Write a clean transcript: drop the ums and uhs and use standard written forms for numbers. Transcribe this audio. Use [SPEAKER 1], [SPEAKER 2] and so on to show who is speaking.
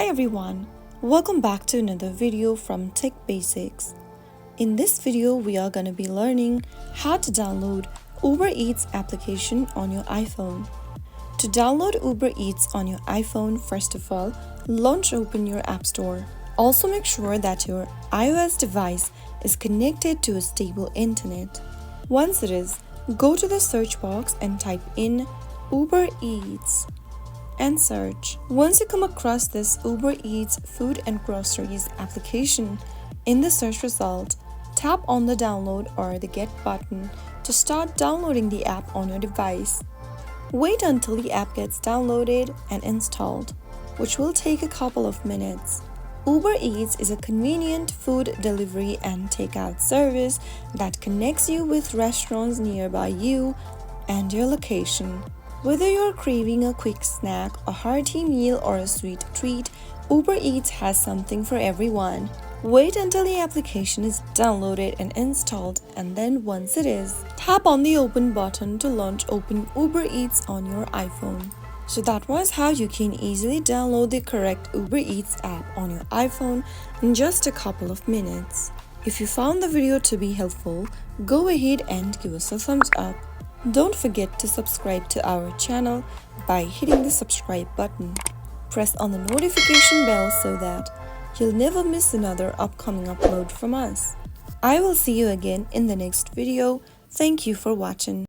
[SPEAKER 1] Hi everyone, welcome back to another video from Tech Basics. In this video, we are going to be learning how to download Uber Eats application on your iPhone. To download Uber Eats on your iPhone, first of all, open your App Store. Also make sure that your iOS device is connected to a stable internet. Once it is, go to the search box and type in Uber Eats and search. Once you come across this Uber Eats food and groceries application, in the search result, tap on the download or the get button to start downloading the app on your device. Wait until the app gets downloaded and installed, which will take a couple of minutes. Uber Eats is a convenient food delivery and takeout service that connects you with restaurants nearby you and your location. Whether you're craving a quick snack, a hearty meal, or a sweet treat, Uber Eats has something for everyone. Wait until the application is downloaded and installed, and then once it is, tap on the open button to launch open Uber Eats on your iPhone. So that was how you can easily download the correct Uber Eats app on your iPhone in just a couple of minutes. If you found the video to be helpful, go ahead and give us a thumbs up. Don't forget to subscribe to our channel by hitting the subscribe button. Press on the notification bell so that you'll never miss another upcoming upload from us. I will see you again in the next video. Thank you for watching.